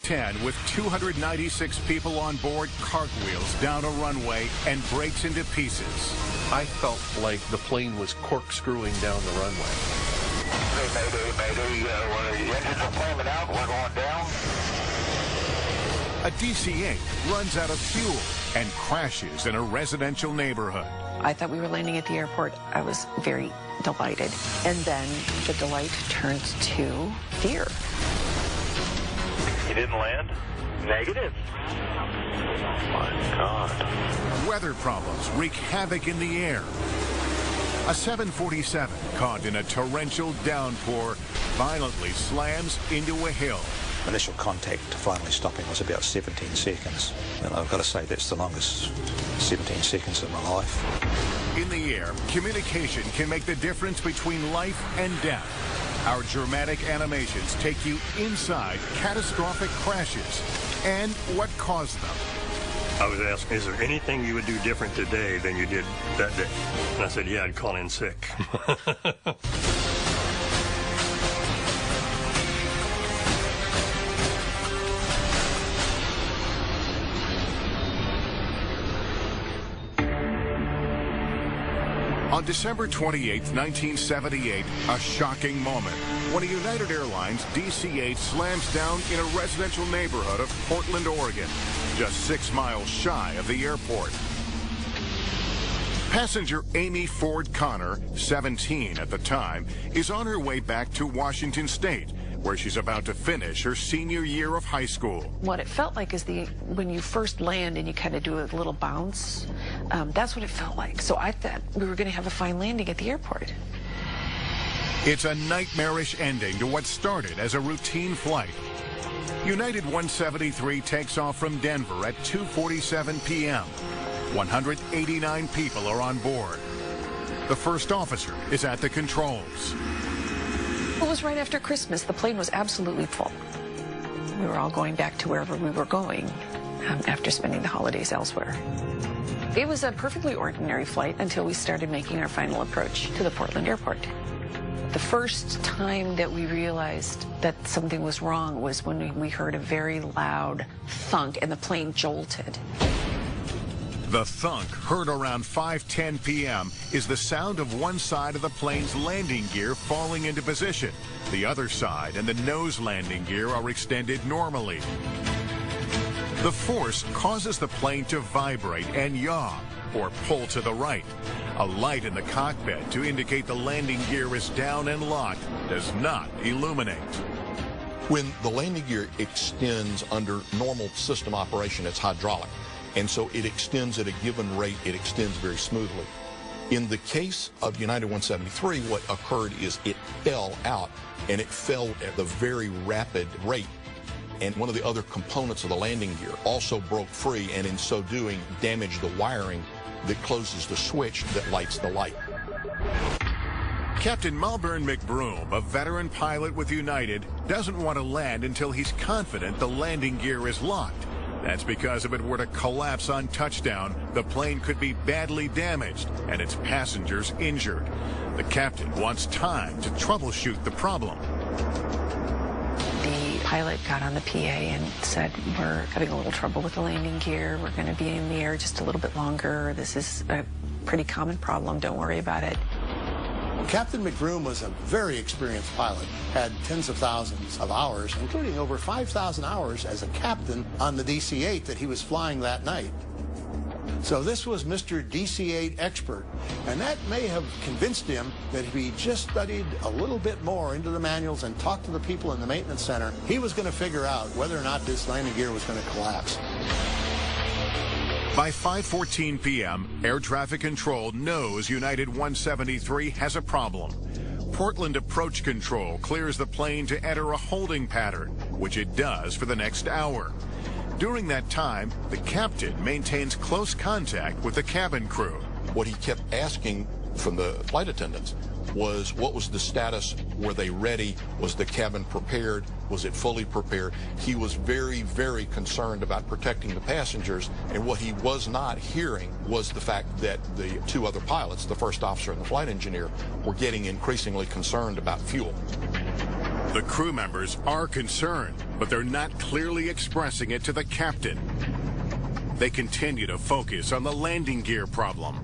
X-10 with 296 people on board cartwheels down a runway and breaks into pieces. I felt like the plane was corkscrewing down the runway. Mayday, the engines are flaming out, we're going down. A DC-8 runs out of fuel and crashes in a residential neighborhood. I thought we were landing at the airport. I was very delighted. And then the delight turned to fear. You didn't land? Negative. Oh my God. Weather problems wreak havoc in the air. A 747 caught in a torrential downpour violently slams into a hill. Initial contact to finally stopping was about 17 seconds. And I've got to say that's the longest 17 seconds of my life. In the air, communication can make the difference between life and death. Our dramatic animations take you inside catastrophic crashes and what caused them. I was asked, is there anything you would do different today than you did that day? And I said, yeah, I'd call in sick. On December 28, 1978, a shocking moment when a United Airlines DC-8 slams down in a residential neighborhood of Portland, Oregon, just 6 miles shy of the airport. Passenger Amy Ford Connor, 17 at the time, is on her way back to Washington State, where she's about to finish her senior year of high school. What it felt like is when you first land and you kind of do a little bounce, that's what it felt like. So I thought we were going to have a fine landing at the airport. It's a nightmarish ending to what started as a routine flight. United 173 takes off from Denver at 2:47 p.m. 189 people are on board. The first officer is at the controls. It was right after Christmas. The plane was absolutely full. We were all going back to wherever we were going after spending the holidays elsewhere. It was a perfectly ordinary flight until we started making our final approach to the Portland airport. The first time that we realized that something was wrong was when we heard a very loud thunk and the plane jolted. The thunk, heard around 5:10 p.m., is the sound of one side of the plane's landing gear falling into position. The other side and the nose landing gear are extended normally. The force causes the plane to vibrate and yaw, or pull to the right. A light in the cockpit to indicate the landing gear is down and locked does not illuminate. When the landing gear extends under normal system operation, it's hydraulic. And so it extends at a given rate, it extends very smoothly. In the case of United 173, what occurred is it fell out, and it fell at a very rapid rate. And one of the other components of the landing gear also broke free, and in so doing, damaged the wiring that closes the switch that lights the light. Captain Malburn McBroom, a veteran pilot with United, doesn't want to land until he's confident the landing gear is locked. That's because if it were to collapse on touchdown, the plane could be badly damaged and its passengers injured. The captain wants time to troubleshoot the problem. The pilot got on the PA and said, we're having a little trouble with the landing gear. We're going to be in the air just a little bit longer. This is a pretty common problem. Don't worry about it. Captain McBroom was a very experienced pilot, had tens of thousands of hours, including over 5,000 hours as a captain on the DC-8 that he was flying that night. So this was Mr. DC-8 expert, and that may have convinced him that if he just studied a little bit more into the manuals and talked to the people in the maintenance center, he was going to figure out whether or not this landing gear was going to collapse. By 5:14 p.m., air traffic control knows United 173 has a problem. Portland Approach Control clears the plane to enter a holding pattern, which it does for the next hour. During that time, the captain maintains close contact with the cabin crew. What he kept asking from the flight attendants was, what was the status? Were they ready? Was the cabin prepared? Was it fully prepared? He was very, very concerned about protecting the passengers, and what he was not hearing was the fact that the two other pilots, the first officer and the flight engineer, were getting increasingly concerned about fuel. The crew members are concerned, but they're not clearly expressing it to the captain. They continue to focus on the landing gear problem.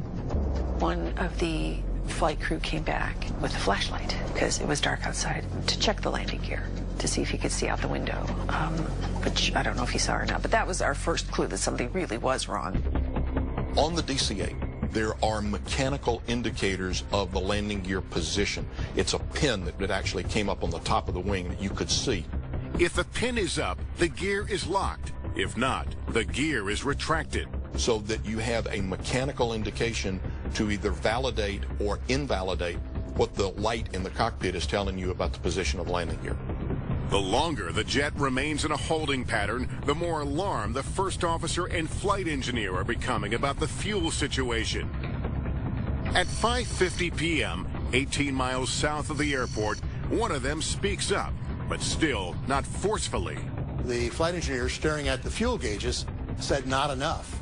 One of the flight crew came back with a flashlight because it was dark outside to check the landing gear to see if he could see out the window, which I don't know if he saw or not, but that was our first clue that something really was wrong. On the DC-8, there are mechanical indicators of the landing gear position. It's a pin that actually came up on the top of the wing that you could see. If the pin is up, the gear is locked. If not, the gear is retracted. So that you have a mechanical indication to either validate or invalidate what the light in the cockpit is telling you about the position of landing gear. The longer the jet remains in a holding pattern, the more alarmed the first officer and flight engineer are becoming about the fuel situation. At 5:50 p.m., 18 miles south of the airport, one of them speaks up, but still not forcefully. The flight engineer staring at the fuel gauges said not enough.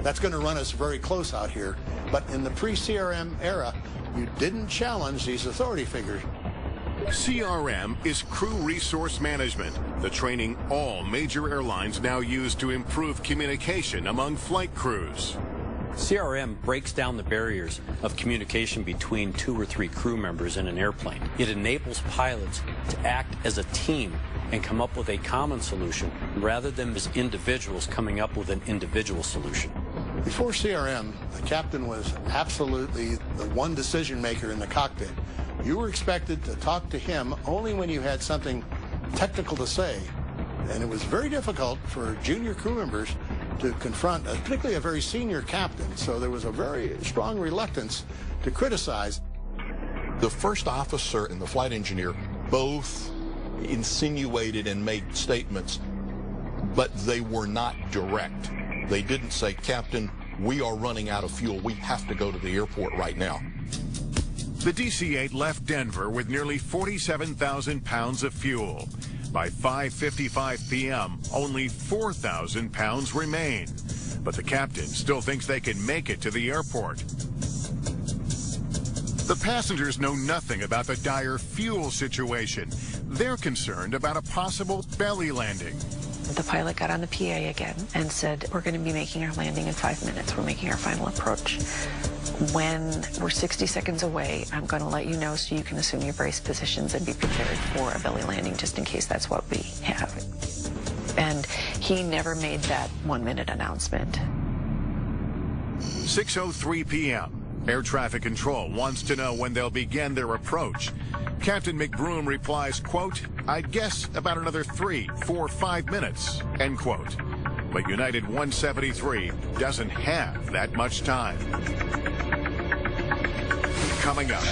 That's going to run us very close out here. But in the pre-CRM era, you didn't challenge these authority figures. CRM is Crew Resource Management, the training all major airlines now use to improve communication among flight crews. CRM breaks down the barriers of communication between 2 or 3 crew members in an airplane. It enables pilots to act as a team and come up with a common solution rather than as individuals coming up with an individual solution. Before CRM, the captain was absolutely the one decision maker in the cockpit. You were expected to talk to him only when you had something technical to say. And it was very difficult for junior crew members to confront, particularly a very senior captain. So there was a very strong reluctance to criticize. The first officer and the flight engineer both insinuated and made statements, but they were not direct. They didn't say, "Captain, we are running out of fuel. We have to go to the airport right now." The DC-8 left Denver with nearly 47,000 pounds of fuel. By 5:55 p.m., only 4,000 pounds remain. But the captain still thinks they can make it to the airport. The passengers know nothing about the dire fuel situation. They're concerned about a possible belly landing. The pilot got on the PA again and said, "We're going to be making our landing in 5 minutes. We're making our final approach. When we're 60 seconds away, I'm going to let you know so you can assume your brace positions and be prepared for a belly landing just in case that's what we have." And he never made that 1-minute announcement. 6:03 p.m. Air traffic control wants to know when they'll begin their approach. Captain McBroom replies, quote, "I guess about another 3, 4, 5 minutes," end quote. But United 173 doesn't have that much time. Coming up,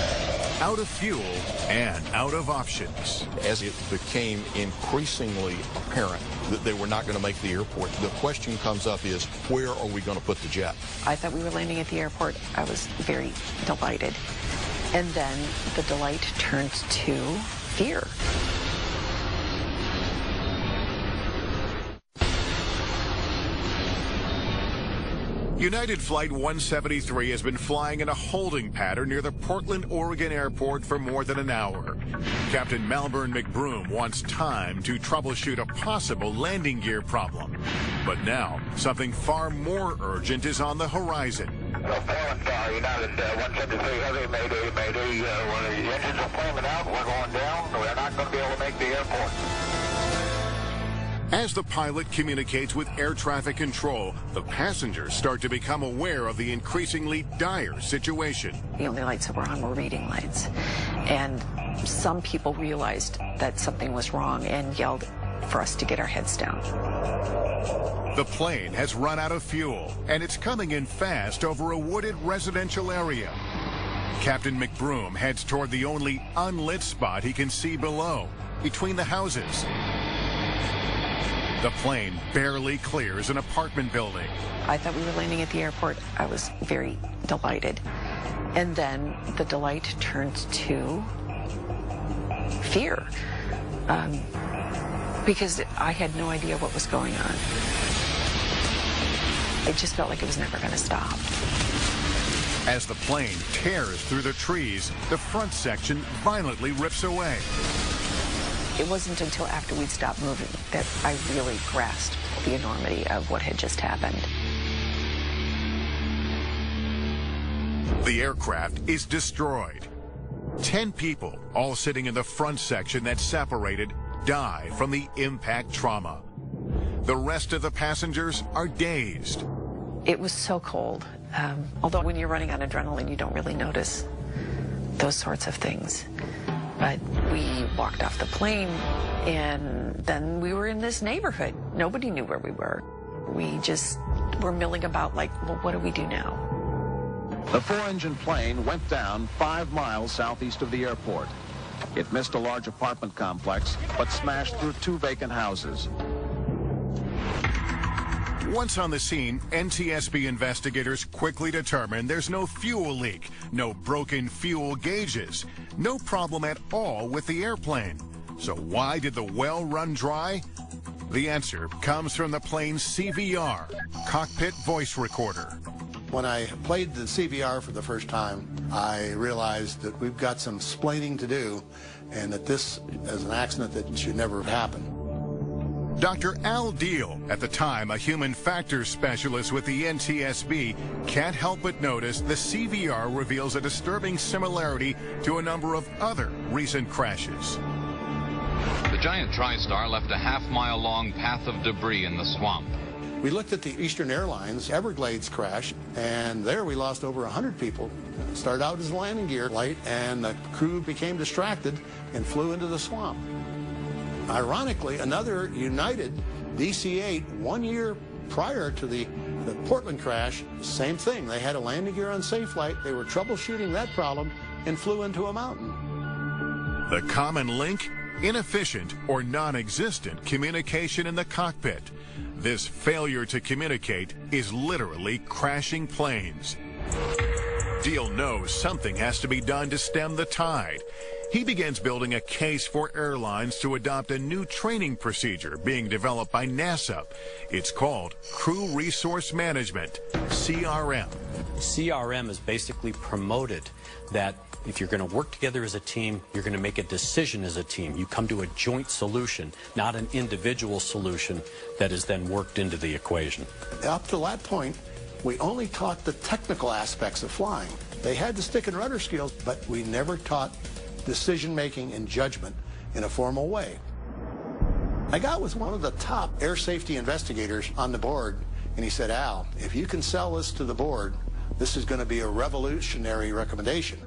out of fuel and out of options. As it became increasingly apparent that they were not going to make the airport, the question comes up is, where are we going to put the jet? I thought we were landing at the airport. I was very delighted. And then the delight turned to fear. United Flight 173 has been flying in a holding pattern near the Portland, Oregon airport for more than an hour. Captain Malburn McBroom wants time to troubleshoot a possible landing gear problem. But now, something far more urgent is on the horizon. Portland, United 173 Heavy, Mayday, Mayday. The engines are flaming out. We're going down. We're not going to be able to make the airport. As the pilot communicates with air traffic control, the passengers start to become aware of the increasingly dire situation. The only lights that were on were reading lights. And some people realized that something was wrong and yelled for us to get our heads down. The plane has run out of fuel, and it's coming in fast over a wooded residential area. Captain McBroom heads toward the only unlit spot he can see below, between the houses. The plane barely clears an apartment building. I thought we were landing at the airport. I was very delighted. And then the delight turned to fear. Because I had no idea what was going on. It just felt like it was never going to stop. As the plane tears through the trees, the front section violently rips away. It wasn't until after we'd stopped moving that I really grasped the enormity of what had just happened. The aircraft is destroyed. 10 people, all sitting in the front section that separated, die from the impact trauma. The rest of the passengers are dazed. It was so cold. Although when you're running on adrenaline, you don't really notice those sorts of things. But we walked off the plane, and then we were in this neighborhood. Nobody knew where we were. We just were milling about like, well, what do we do now? The 4-engine plane went down 5 miles southeast of the airport. It missed a large apartment complex, but smashed through 2 vacant houses. Once on the scene, NTSB investigators quickly determined there's no fuel leak, no broken fuel gauges, no problem at all with the airplane. So why did the well run dry? The answer comes from the plane's CVR, cockpit voice recorder. When I played the CVR for the first time, I realized that we've got some splaining to do and that this is an accident that should never have happened. Dr. Al Deal, at the time a human factors specialist with the NTSB, can't help but notice the CVR reveals a disturbing similarity to a number of other recent crashes. The giant TriStar left a half-mile-long path of debris in the swamp. We looked at the Eastern Airlines Everglades crash, and there we lost over 100 people. It started out as a landing gear flight, and the crew became distracted and flew into the swamp. Ironically, another United DC-8, 1 year prior to the Portland crash, same thing. They had a landing gear unsafe flight. They were troubleshooting that problem and flew into a mountain. The common link? Inefficient or non-existent communication in the cockpit. This failure to communicate is literally crashing planes. Deal knows something has to be done to stem the tide. He begins building a case for airlines to adopt a new training procedure being developed by NASA. It's called Crew Resource Management, CRM. CRM is basically promoted that if you're going to work together as a team, you're going to make a decision as a team. You come to a joint solution, not an individual solution that is then worked into the equation. Up to that point, we only taught the technical aspects of flying. They had the stick and rudder skills, but we never taught decision-making and judgment in a formal way. I got with one of the top air safety investigators on the board, and he said, Al, if you can sell this to the board, this is going to be a revolutionary recommendation.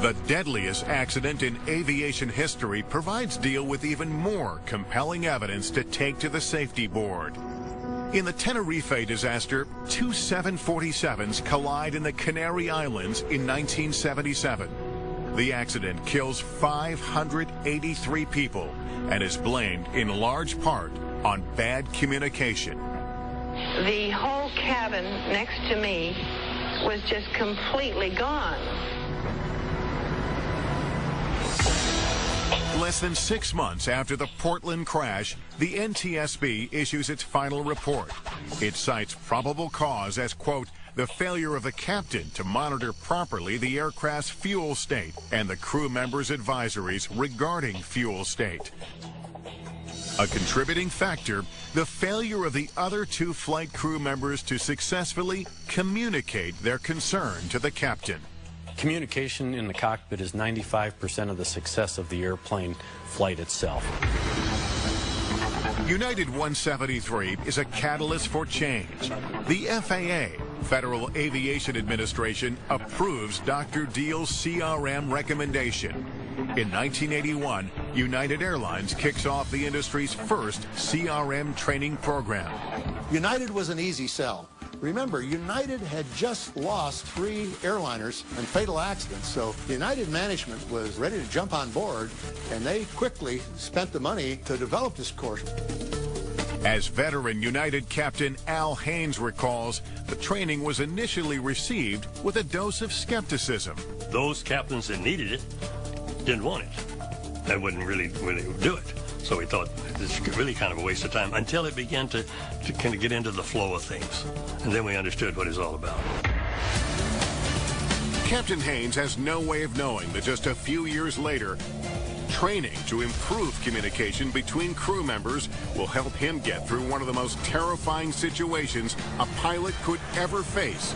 The deadliest accident in aviation history provides Deal with even more compelling evidence to take to the safety board. In the Tenerife disaster, 2 747s collide in the Canary Islands in 1977. The accident kills 583 people and is blamed in large part on bad communication. The whole cabin next to me was just completely gone. Less than 6 months after the Portland crash, the NTSB issues its final report. It cites probable cause as, quote, the failure of the captain to monitor properly the aircraft's fuel state and the crew members' advisories regarding fuel state. A contributing factor, the failure of the other 2 flight crew members to successfully communicate their concern to the captain. Communication in the cockpit is 95% of the success of the airplane flight itself. United 173 is a catalyst for change. The FAA, Federal Aviation Administration, approves Dr. Deal's CRM recommendation. In 1981, United Airlines kicks off the industry's first CRM training program. United was an easy sell. Remember, United had just lost 3 airliners in fatal accidents, so United management was ready to jump on board, and they quickly spent the money to develop this course. As veteran United Captain Al Haynes recalls, the training was initially received with a dose of skepticism. Those captains that needed it didn't want it. They wouldn't really do it. So we thought this is really kind of a waste of time until it began to kind of get into the flow of things. And then we understood what it's all about. Captain Haynes has no way of knowing that just a few years later, Training to improve communication between crew members will help him get through one of the most terrifying situations a pilot could ever face.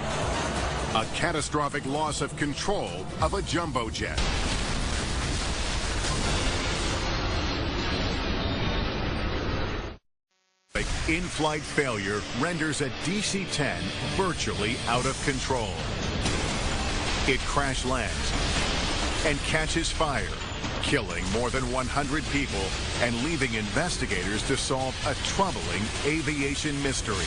A catastrophic loss of control of a jumbo jet. In-flight failure renders a DC-10 virtually out of control. It crash lands and catches fire, killing more than 100 people and leaving investigators to solve a troubling aviation mystery.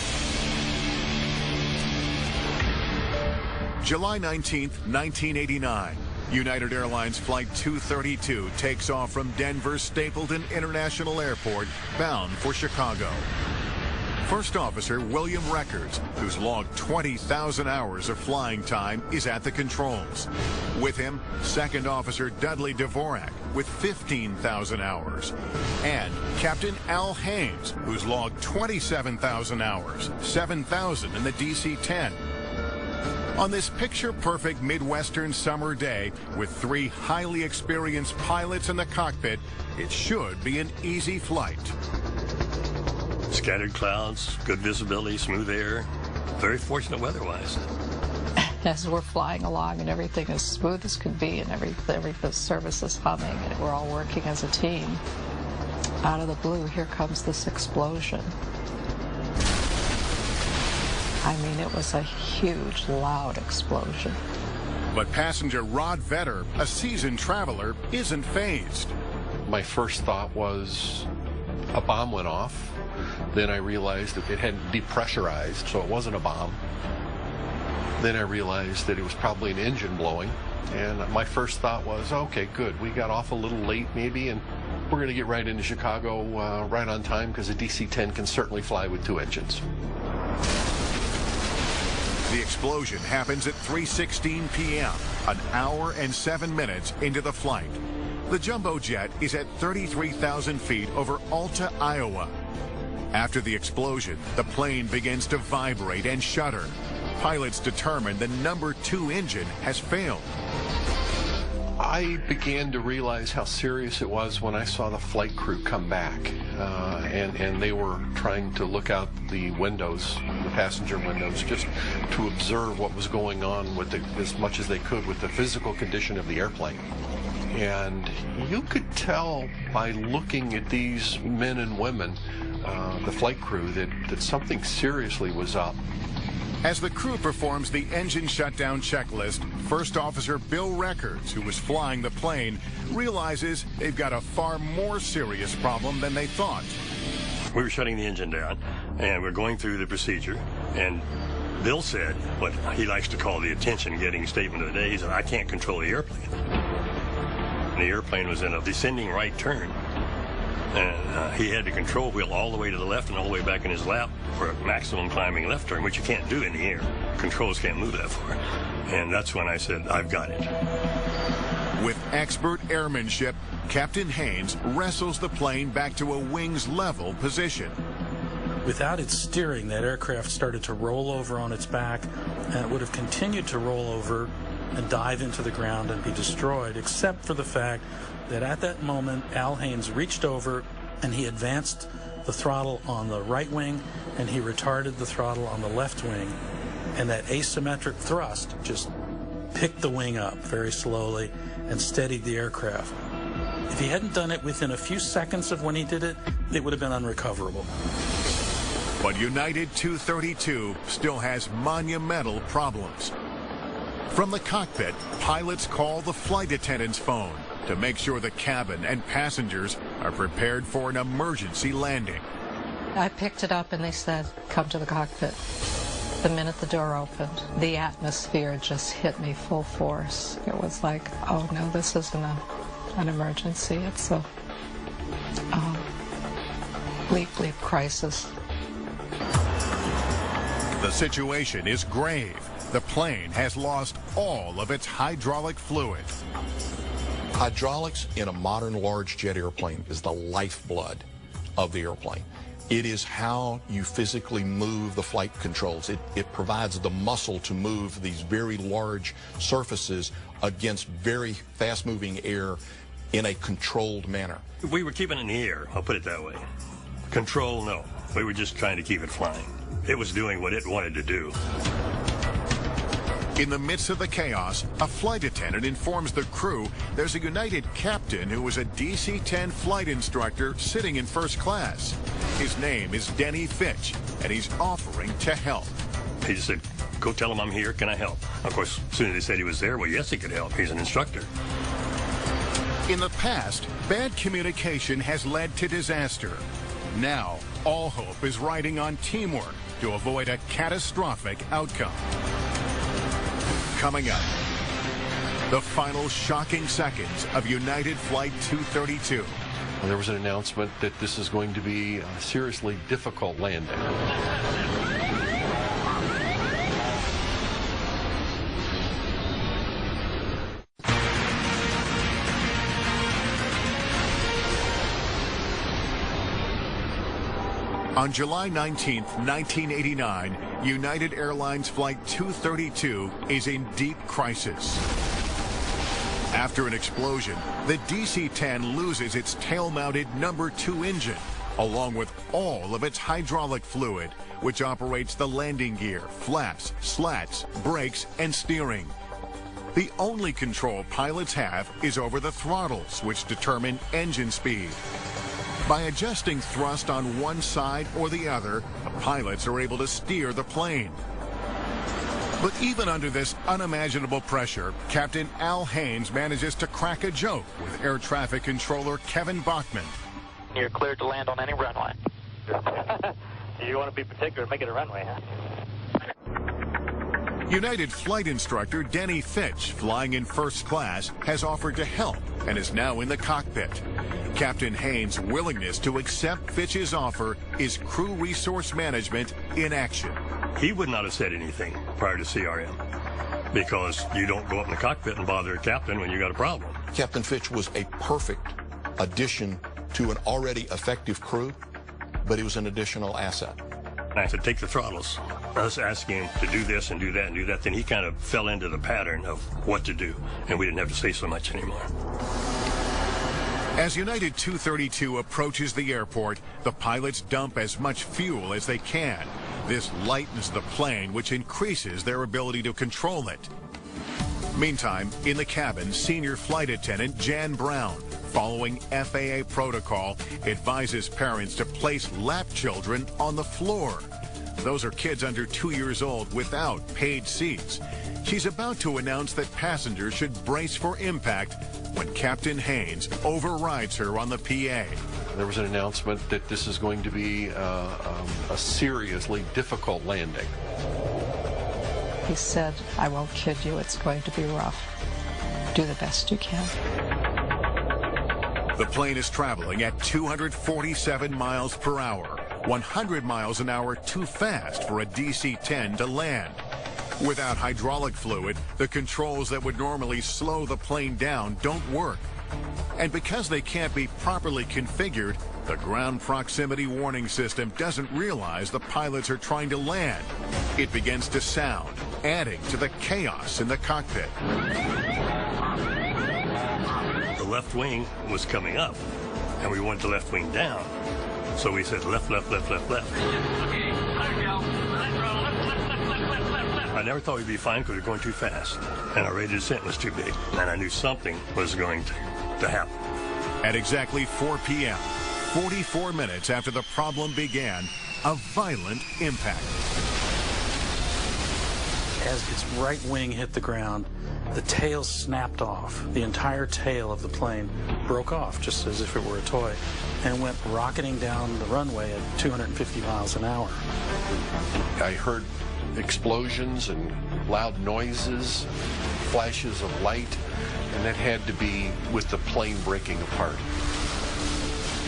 July 19th, 1989. United Airlines Flight 232 takes off from Denver's Stapleton International Airport, bound for Chicago. First Officer William Records, who's logged 20,000 hours of flying time, is at the controls. With him, Second Officer Dudley Dvorak, with 15,000 hours. And Captain Al Haynes, who's logged 27,000 hours, 7,000 in the DC-10. On this picture-perfect Midwestern summer day, with 3 highly experienced pilots in the cockpit, it should be an easy flight. Scattered clouds, good visibility, smooth air, very fortunate weather-wise. As we're flying along and everything is smooth as could be and every service is humming and we're all working as a team, out of the blue, here comes this explosion. I mean, it was a huge, loud explosion. But passenger Rod Vetter, a seasoned traveler, isn't fazed. My first thought was a bomb went off. Then I realized that it hadn't depressurized, so it wasn't a bomb. Then I realized that it was probably an engine blowing. And my first thought was, okay, good. We got off a little late maybe, and we're going to get right into Chicago right on time because a DC-10 can certainly fly with 2 engines. The explosion happens at 3:16 p.m., an hour and 7 minutes into the flight. The jumbo jet is at 33,000 feet over Alta, Iowa. After the explosion, the plane begins to vibrate and shudder. Pilots determine the number 2 engine has failed. I began to realize how serious it was when I saw the flight crew come back, and they were trying to look out the windows, the passenger windows, just to observe what was going on with as much as they could with the physical condition of the airplane. And you could tell by looking at these men and women, the flight crew, that something seriously was up. As the crew performs the engine shutdown checklist, First Officer Bill Records, who was flying the plane, realizes they've got a far more serious problem than they thought. We were shutting the engine down, and we're going through the procedure, and Bill said what he likes to call the attention-getting statement of the day. He said, I can't control the airplane. And the airplane was in a descending right turn. And he had the control wheel all the way to the left and all the way back in his lap for a maximum climbing left turn, which you can't do in the air. Controls can't move that far. And that's when I said, I've got it. With expert airmanship, Captain Haynes wrestles the plane back to a wings level position. Without its steering, that aircraft started to roll over on its back, and it would have continued to roll over and dive into the ground and be destroyed, except for the fact that at that moment, Al Haynes reached over and he advanced the throttle on the right wing and he retarded the throttle on the left wing. And that asymmetric thrust just picked the wing up very slowly and steadied the aircraft. If he hadn't done it within a few seconds of when he did it, it would have been unrecoverable. But United 232 still has monumental problems. From the cockpit, pilots call the flight attendant's phone to make sure the cabin and passengers are prepared for an emergency landing. I picked it up and they said, come to the cockpit. The minute the door opened, the atmosphere just hit me full force. It was like, oh no, this isn't an emergency. It's a bleep crisis. The situation is grave. The plane has lost all of its hydraulic fluid. Hydraulics in a modern large jet airplane is the lifeblood of the airplane. It is how you physically move the flight controls. It provides the muscle to move these very large surfaces against very fast-moving air in a controlled manner. We were keeping it in the air, I'll put it that way. Control, no. We were just trying to keep it flying. It was doing what it wanted to do. In the midst of the chaos, a flight attendant informs the crew there's a United captain who was a DC-10 flight instructor sitting in first class. His name is Denny Fitch, and he's offering to help. He just said, go tell him I'm here, can I help? Of course, as soon as they said he was there, well, yes, he could help. He's an instructor. In the past, bad communication has led to disaster. Now, all hope is riding on teamwork to avoid a catastrophic outcome. Coming up, the final shocking seconds of United Flight 232. There was an announcement that this is going to be a seriously difficult landing. On July 19th, 1989, United Airlines Flight 232 is in deep crisis. After an explosion, the DC-10 loses its tail-mounted number 2 engine, along with all of its hydraulic fluid, which operates the landing gear, flaps, slats, brakes, and steering. The only control pilots have is over the throttles, which determine engine speed. By adjusting thrust on one side or the other, the pilots are able to steer the plane. But even under this unimaginable pressure, Captain Al Haynes manages to crack a joke with air traffic controller Kevin Bachman. You're cleared to land on any runway. You want to be particular, make it a runway, huh? United flight instructor Denny Fitch, flying in first class, has offered to help and is now in the cockpit. Captain Haynes' willingness to accept Fitch's offer is crew resource management in action. He would not have said anything prior to CRM because you don't go up in the cockpit and bother a captain when you got a problem. Captain Fitch was a perfect addition to an already effective crew, but he was an additional asset. And I said, take the throttles. Us asking him to do this and do that and do that, then he kind of fell into the pattern of what to do, and we didn't have to say so much anymore. As United 232 approaches the airport, the pilots dump as much fuel as they can. This lightens the plane, which increases their ability to control it. Meantime, in the cabin, senior flight attendant Jan Brown, following FAA protocol, advises parents to place lap children on the floor. Those are kids under 2 years old without paid seats. She's about to announce that passengers should brace for impact when Captain Haynes overrides her on the PA. There was an announcement that this is going to be a seriously difficult landing. He said, I won't kid you, it's going to be rough. Do the best you can. The plane is traveling at 247 miles per hour, 100 miles an hour too fast for a DC-10 to land. Without hydraulic fluid, the controls that would normally slow the plane down don't work. And because they can't be properly configured, the ground proximity warning system doesn't realize the pilots are trying to land. It begins to sound, adding to the chaos in the cockpit. The left wing was coming up, and we wanted the left wing down. So we said left, left, left, left, left. I never thought we'd be fine because we were going too fast, and our rate of descent was too big, and I knew something was going to happen. At exactly 4 p.m., 44 minutes after the problem began, a violent impact. As its right wing hit the ground, the tail snapped off. The entire tail of the plane broke off, just as if it were a toy, and went rocketing down the runway at 250 miles an hour. I heard explosions and loud noises, flashes of light, and that had to be with the plane breaking apart.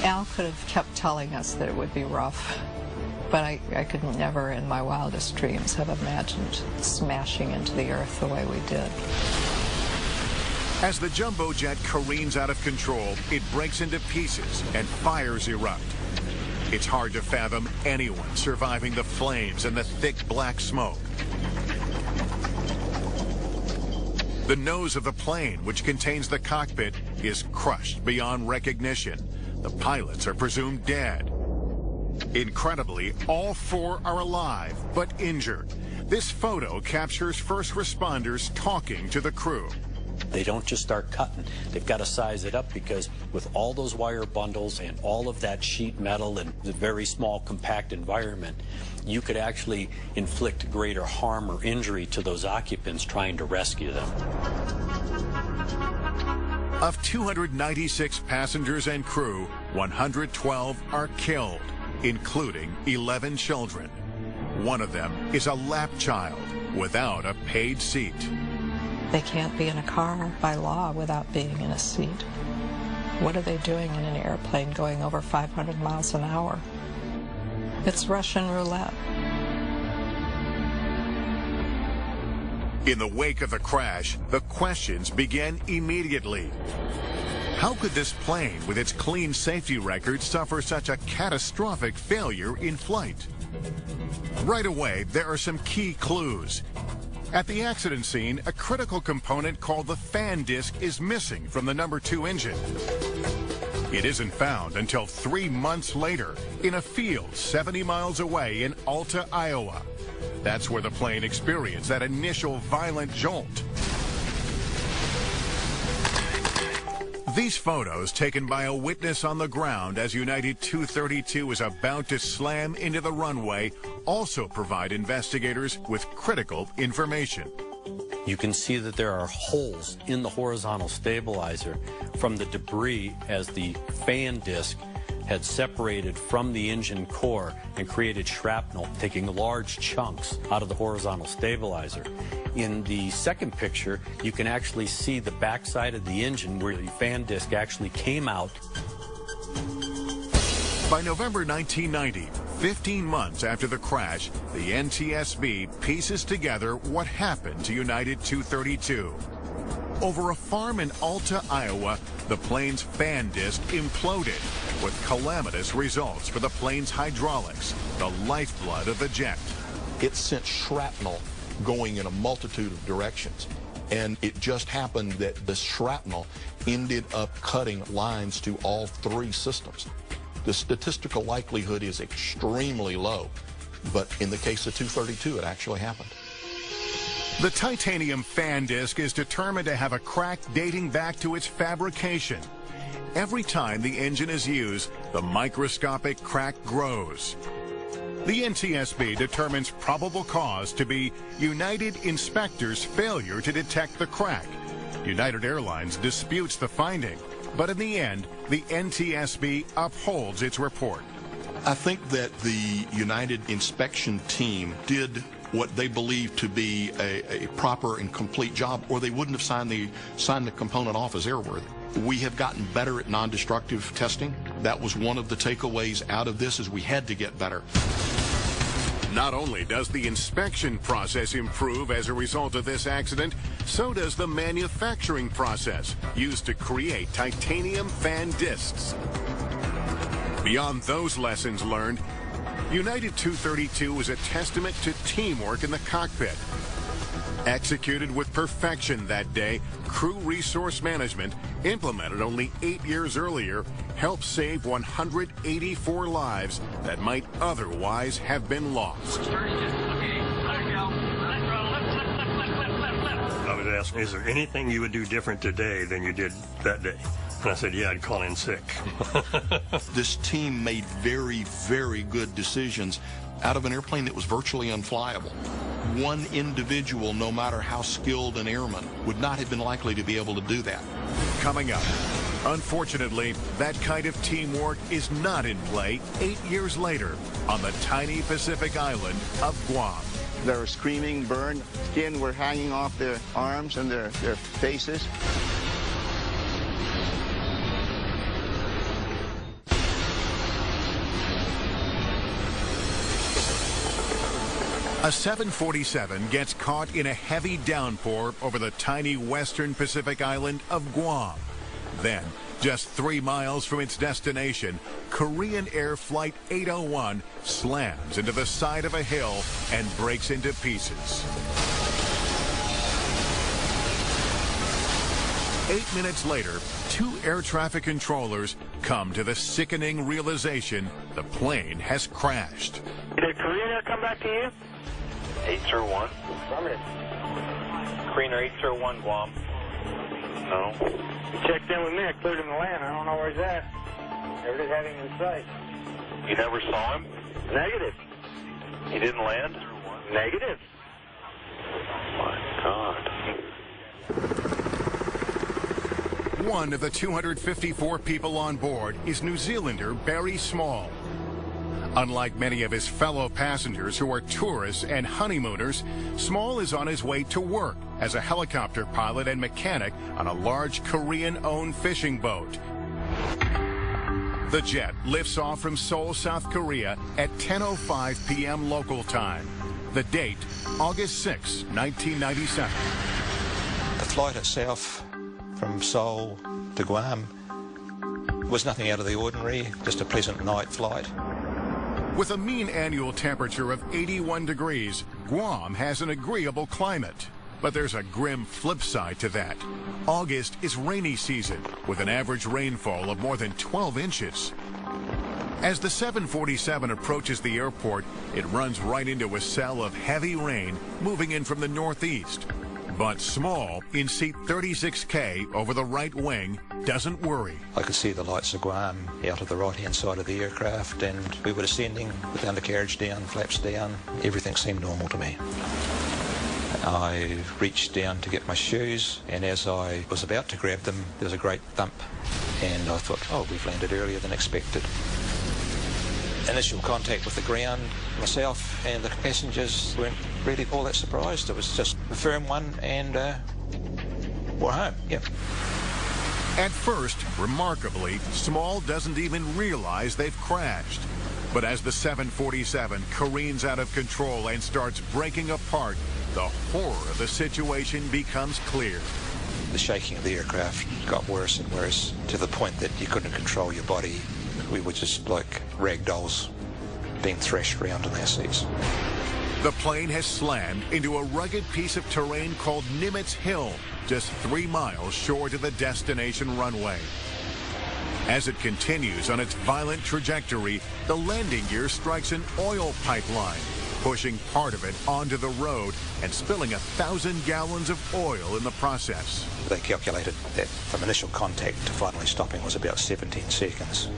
Al could have kept telling us that it would be rough, but I could never in my wildest dreams have imagined smashing into the earth the way we did. As the jumbo jet careens out of control, it breaks into pieces and fires erupt. It's hard to fathom anyone surviving the flames and the thick black smoke. The nose of the plane, which contains the cockpit, is crushed beyond recognition. The pilots are presumed dead. Incredibly, all 4 are alive but injured. This photo captures first responders talking to the crew. They don't just start cutting. They've got to size it up, because with all those wire bundles and all of that sheet metal and the very small compact environment, you could actually inflict greater harm or injury to those occupants trying to rescue them. Of 296 passengers and crew, 112 are killed, including 11 children. One of them is a lap child without a paid seat. They can't be in a car by law without being in a seat. What are they doing in an airplane going over 500 miles an hour? It's Russian roulette. In the wake of the crash, the questions began immediately. How could this plane, with its clean safety record, suffer such a catastrophic failure in flight? Right away, there are some key clues. At the accident scene, a critical component called the fan disc is missing from the number 2 engine. It isn't found until 3 months later in a field 70 miles away in Alta, Iowa. That's where the plane experienced that initial violent jolt. These photos, taken by a witness on the ground as United 232 is about to slam into the runway, also provide investigators with critical information. You can see that there are holes in the horizontal stabilizer from the debris as the fan disc had separated from the engine core and created shrapnel, taking large chunks out of the horizontal stabilizer. In the second picture, you can actually see the backside of the engine where the fan disc actually came out. By November 1990, 15 months after the crash, the NTSB pieces together what happened to United 232. Over a farm in Alta, Iowa, the plane's fan disc imploded, with calamitous results for the plane's hydraulics, the lifeblood of the jet. It sent shrapnel going in a multitude of directions, and it just happened that the shrapnel ended up cutting lines to all 3 systems. The statistical likelihood is extremely low, but in the case of 232, it actually happened. The titanium fan disc is determined to have a crack dating back to its fabrication. Every time the engine is used, the microscopic crack grows. The NTSB determines probable cause to be United inspectors' failure to detect the crack. United Airlines disputes the finding, but in the end, the NTSB upholds its report. I think that the United inspection team did what they believed to be a proper and complete job, or they wouldn't have signed the component off as airworthy. We have gotten better at non-destructive testing. That was one of the takeaways out of this, is we had to get better. Not only does the inspection process improve as a result of this accident, so does the manufacturing process used to create titanium fan discs. Beyond those lessons learned, United 232 is a testament to teamwork in the cockpit. Executed with perfection that day, Crew Resource Management, implemented only 8 years earlier, helped save 184 lives that might otherwise have been lost. I was asked, is there anything you would do different today than you did that day? And I said, yeah, I'd call in sick. This team made very, very good decisions out of an airplane that was virtually unflyable. One individual, no matter how skilled an airman, would not have been likely to be able to do that. Coming up, unfortunately, that kind of teamwork is not in play 8 years later on the tiny Pacific island of Guam. They were screaming, burned, skin were hanging off their arms and their faces. A 747 gets caught in a heavy downpour over the tiny western Pacific island of Guam. Then, just 3 miles from its destination, Korean Air Flight 801 slams into the side of a hill and breaks into pieces. 8 minutes later, 2 air traffic controllers come to the sickening realization the plane has crashed. Did Korean Air come back to you? 801. Korean Air 801 Guam. No. He checked in with me. I cleared him to land. I don't know where he's at. Never did have him in sight. You never saw him? Negative. He didn't land? Negative. My God. One of the 254 people on board is New Zealander Barry Small. Unlike many of his fellow passengers who are tourists and honeymooners, Small is on his way to work as a helicopter pilot and mechanic on a large Korean-owned fishing boat. The jet lifts off from Seoul, South Korea at 10:05 p.m. local time. The date, August 6, 1997. The flight itself from Seoul to Guam was nothing out of the ordinary, just a pleasant night flight. With a mean annual temperature of 81 degrees, Guam has an agreeable climate. But there's a grim flip side to that. August is rainy season, with an average rainfall of more than 12 inches. As the 747 approaches the airport, it runs right into a cell of heavy rain moving in from the northeast. But Small, in seat 36K over the right wing, doesn't worry. I could see the lights of Guam out of the right-hand side of the aircraft, and we were descending with the undercarriage down, flaps down. Everything seemed normal to me. I reached down to get my shoes, and as I was about to grab them, there was a great thump, and I thought, oh, we've landed earlier than expected. Initial contact with the ground, myself and the passengers weren't really all that surprised. It was just a firm one, and we're home, yeah. At first, remarkably, Small doesn't even realize they've crashed. But as the 747 careens out of control and starts breaking apart, the horror of the situation becomes clear. The shaking of the aircraft got worse and worse, to the point that you couldn't control your body. We were just like rag dolls being thrashed around in their seats. The plane has slammed into a rugged piece of terrain called Nimitz Hill, just 3 miles short of the destination runway. As it continues on its violent trajectory, the landing gear strikes an oil pipeline, pushing part of it onto the road and spilling 1,000 gallons of oil in the process. They calculated that from initial contact to finally stopping was about 17 seconds.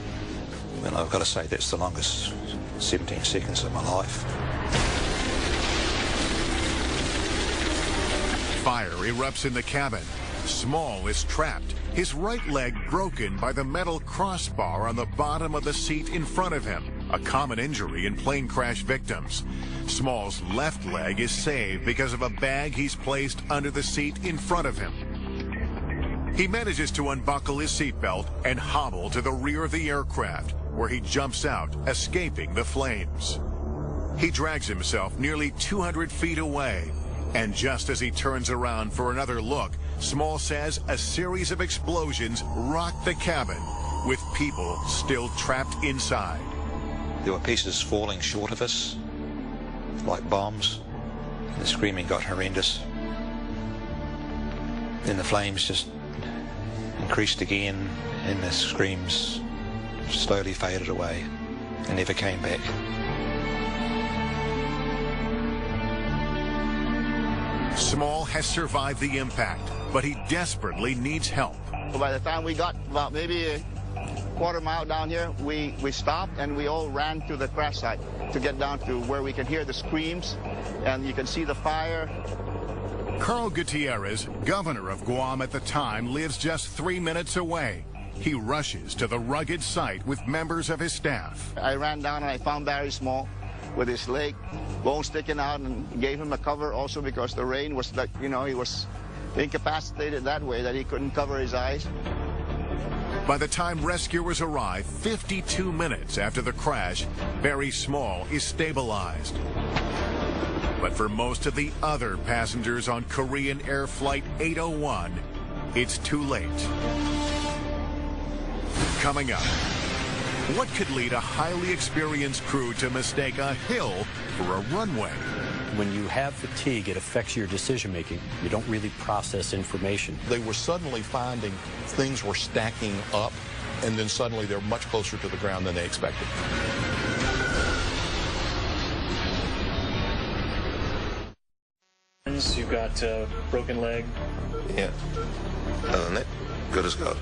And I've got to say that's the longest 17 seconds of my life. Fire erupts in the cabin. Small is trapped, his right leg broken by the metal crossbar on the bottom of the seat in front of him, a common injury in plane crash victims. Small's left leg is saved because of a bag he's placed under the seat in front of him. He manages to unbuckle his seatbelt and hobble to the rear of the aircraft, where he jumps out, escaping the flames. He drags himself nearly 200 feet away, and just as he turns around for another look, Small says a series of explosions rocked the cabin, with people still trapped inside. There were pieces falling short of us, like bombs. The screaming got horrendous. Then the flames just increased again, and the screams slowly faded away and never came back. Small has survived the impact, but he desperately needs help. By the time we got about maybe a quarter mile down here, we stopped and we all ran to the crash site to get down to where we can hear the screams and you can see the fire. Carl Gutierrez, governor of Guam at the time, lives just 3 minutes away. He rushes to the rugged site with members of his staff. I ran down and I found Barry Small with his leg, bone sticking out, and gave him a cover also because the rain was like, you know, he was incapacitated that way that he couldn't cover his eyes. By the time rescuers arrive, 52 minutes after the crash, Barry Small is stabilized. But for most of the other passengers on Korean Air Flight 801, it's too late. Coming up, what could lead a highly experienced crew to mistake a hill for a runway? When you have fatigue, it affects your decision-making. You don't really process information. They were suddenly finding things were stacking up, and then suddenly they're much closer to the ground than they expected. You've got a broken leg. Yeah. Other than that, good as gold.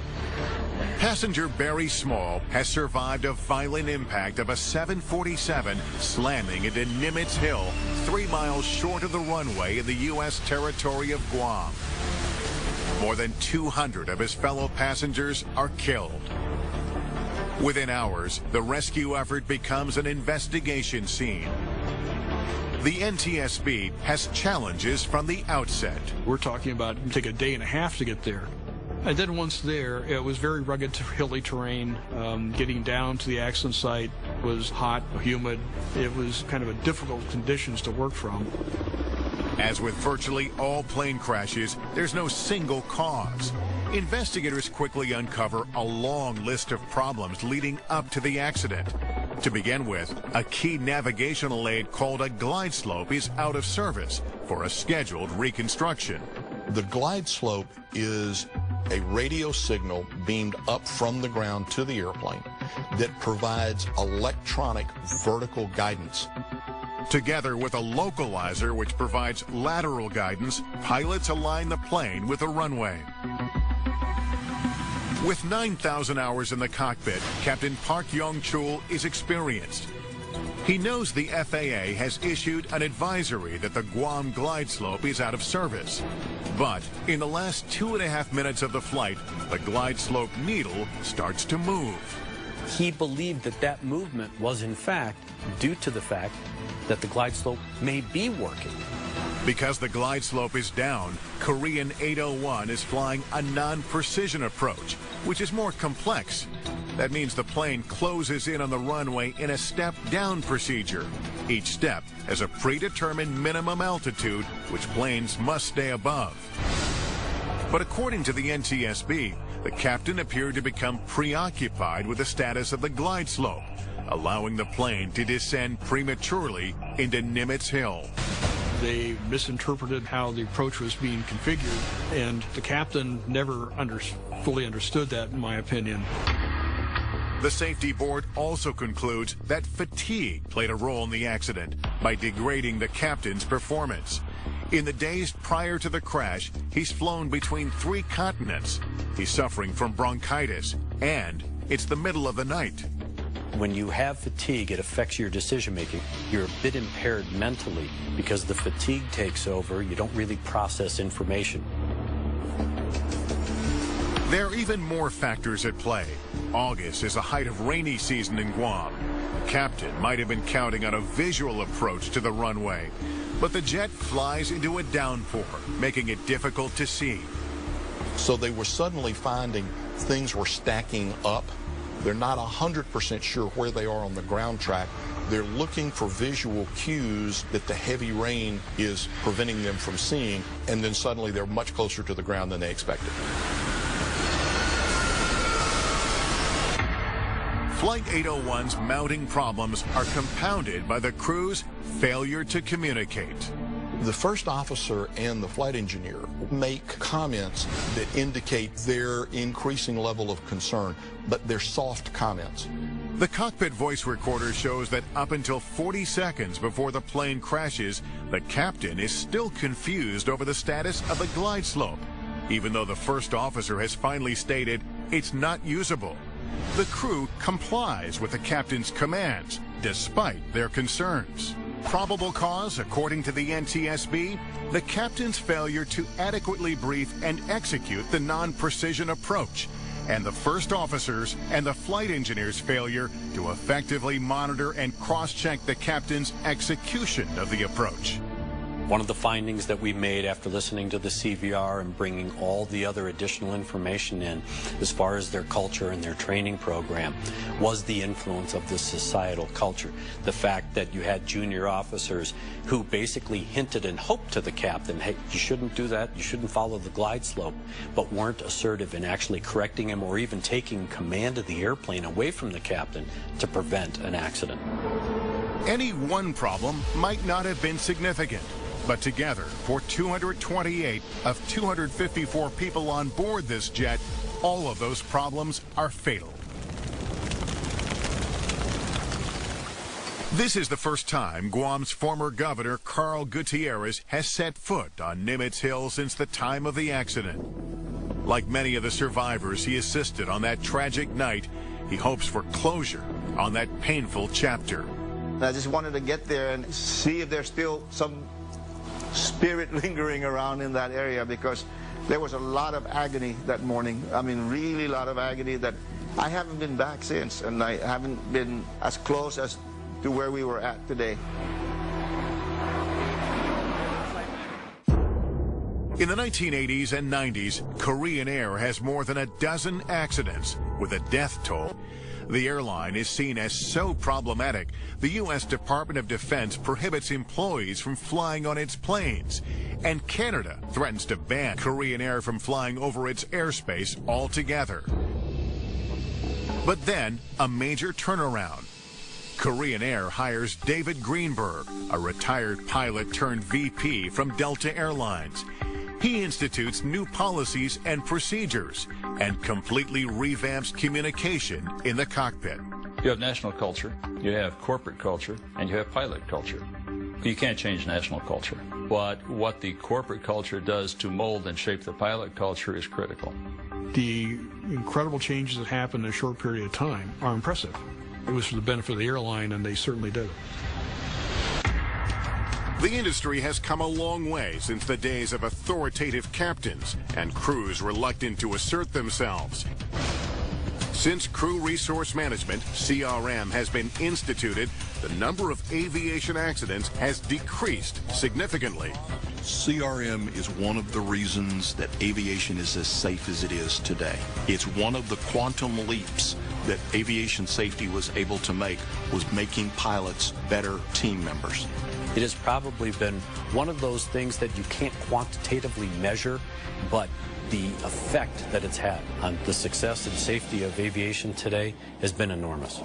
Passenger Barry Small has survived a violent impact of a 747 slamming into Nimitz Hill, 3 miles short of the runway in the U.S. territory of Guam. More than 200 of his fellow passengers are killed. Within hours, the rescue effort becomes an investigation scene. The NTSB has challenges from the outset. We're talking about it take a day and a half to get there. And then once there, it was very rugged, hilly terrain. Getting down to the accident site was hot, humid. It was kind of a difficult conditions to work from. As with virtually all plane crashes, there's no single cause. Investigators quickly uncover a long list of problems leading up to the accident. To begin with, a key navigational aid called a glide slope is out of service for a scheduled reconstruction. The glide slope is a radio signal beamed up from the ground to the airplane that provides electronic vertical guidance. Together with a localizer which provides lateral guidance, pilots align the plane with the runway. With 9,000 hours in the cockpit, Captain Park Yong-chul is experienced. He knows the FAA has issued an advisory that the Guam glide slope is out of service. But in the last 2.5 minutes of the flight, the glide slope needle starts to move. He believed that that movement was, in fact, due to the fact that the glide slope may be working. Because the glide slope is down, Korean 801 is flying a non-precision approach, which is more complex. That means the plane closes in on the runway in a step-down procedure. Each step has a predetermined minimum altitude, which planes must stay above. But according to the NTSB, the captain appeared to become preoccupied with the status of the glide slope, allowing the plane to descend prematurely into Nimitz Hill. They misinterpreted how the approach was being configured, and the captain never fully understood that, in my opinion. The safety board also concludes that fatigue played a role in the accident by degrading the captain's performance. In the days prior to the crash, he's flown between 3 continents. He's suffering from bronchitis, and it's the middle of the night. When you have fatigue, it affects your decision-making. You're a bit impaired mentally because the fatigue takes over. You don't really process information. There are even more factors at play. August is the height of rainy season in Guam. The captain might have been counting on a visual approach to the runway, but the jet flies into a downpour, making it difficult to see. So they were suddenly finding things were stacking up. They're not 100% sure where they are on the ground track. They're looking for visual cues that the heavy rain is preventing them from seeing, and then suddenly they're much closer to the ground than they expected. Flight 801's mounting problems are compounded by the crew's failure to communicate. The first officer and the flight engineer make comments that indicate their increasing level of concern, but they're soft comments. The cockpit voice recorder shows that up until 40 seconds before the plane crashes, the captain is still confused over the status of the glide slope, even though the first officer has finally stated it's not usable. The crew complies with the captain's commands, despite their concerns. Probable cause, according to the NTSB, the captain's failure to adequately brief and execute the non-precision approach, and the first officer's and the flight engineer's failure to effectively monitor and cross-check the captain's execution of the approach. One of the findings that we made after listening to the CVR and bringing all the other additional information in as far as their culture and their training program was the influence of the societal culture. The fact that you had junior officers who basically hinted and hoped to the captain, hey, you shouldn't do that, you shouldn't follow the glide slope, but weren't assertive in actually correcting him or even taking command of the airplane away from the captain to prevent an accident. Any one problem might not have been significant, but together, for 228 of 254 people on board this jet, all of those problems are fatal. This is the first time Guam's former governor, Carl Gutierrez, has set foot on Nimitz Hill since the time of the accident. Like many of the survivors he assisted on that tragic night, he hopes for closure on that painful chapter. I just wanted to get there and see if there's still some spirit lingering around in that area, because there was a lot of agony that morning. I mean, really a lot of agony that I haven't been back since, and I haven't been as close as to where we were at today. In the 1980s and 90s, Korean Air has more than a dozen accidents with a death toll. The airline is seen as so problematic, the U.S. Department of Defense prohibits employees from flying on its planes. And Canada threatens to ban Korean Air from flying over its airspace altogether. But then, a major turnaround. Korean Air hires David Greenberg, a retired pilot turned VP from Delta Airlines. He institutes new policies and procedures and completely revamps communication in the cockpit. You have national culture, you have corporate culture, and you have pilot culture. You can't change national culture, but what the corporate culture does to mold and shape the pilot culture is critical. The incredible changes that happened in a short period of time are impressive. It was for the benefit of the airline, and they certainly did it. The industry has come a long way since the days of authoritative captains and crews reluctant to assert themselves. Since Crew Resource Management, CRM, has been instituted, the number of aviation accidents has decreased significantly. CRM is one of the reasons that aviation is as safe as it is today. It's one of the quantum leaps that aviation safety was able to make, was making pilots better team members. It has probably been one of those things that you can't quantitatively measure, but the effect that it's had on the success and safety of aviation today has been enormous.